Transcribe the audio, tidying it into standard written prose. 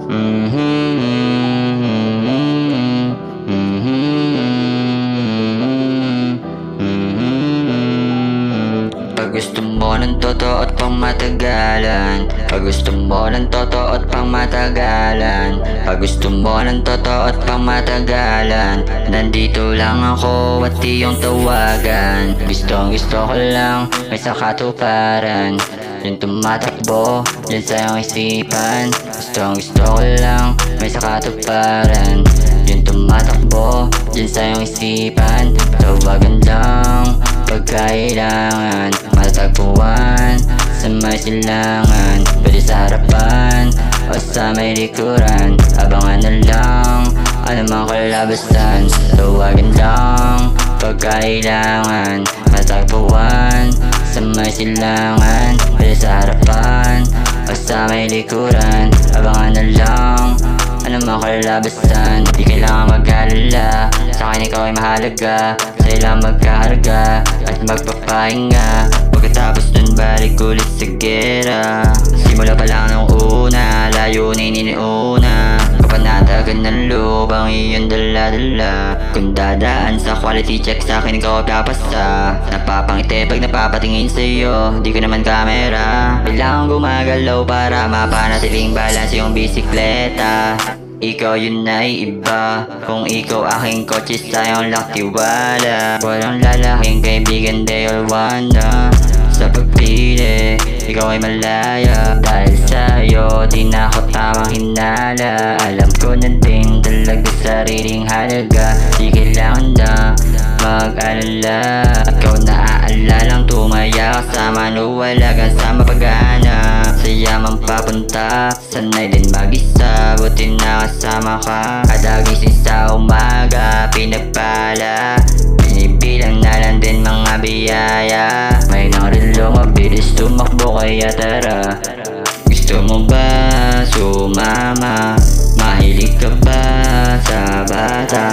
Pag gusto mo ng totoo at pang matagalan, pag gusto mo ng totoo at pang matagalan, pag gusto mo ng totoo at pang matagalan, nandito lang ako at iyong tawagan. Gustong gusto ko lang may sakatuparan, yung tumatakbo dyan sa iyong isipan. Gustong gusto ko lang may sakatuparan, yung tumatakbo dyan sa iyong isipan. Tawagan lang pagkailangan, matatagpuan sa may silangan, pwede sa harapan o sa may likuran. Abangan na lang anumang kalabasan, tawagan lang pagkailangan, matatagpuan sa may silangan, pwede sa harapan o sa may likuran. Abangan na lang anumang kalabasan, di kailangan mag-alala, sa akin ikaw ay mahalaga. Sa'yo lang magkaharga at magpapahinga, pagkatapos nun balik ulit sa gera. Simula pa lang nung una, layunin iniuna, kapanatagan ng loob ang iyong dala-dala. Kung dadaan sa quality check, sa akin ikaw papasa. Napapangiti pag napapatingin sa'yo, di ko naman kamera. Kailangan gumagalaw para mapanatiling balance yung bisikleta. Ikaw yun ay iba, kung ikaw aking kotse sa'yong laktiwala. Walang lalaking kaibigan, they all wanna. Sa pagpili, ikaw ay malaya. Dahil sa'yo, di na ako tamang hinala. Alam ko na din talaga sariling halaga, di kailangan na mag-alala. Ikaw naaalala lang tumaya kasama, wala kang sama pag-ana. Saya mang papunta, sanay din mag-isa, buti na kasama ka. Kada gising sa umaga, pinagpala, binibilang na lang din mga biyaya. May nang relo, mabilis tumakbo kaya tara. Gusto mo ba sumama? Mahilig ka ba sa bata?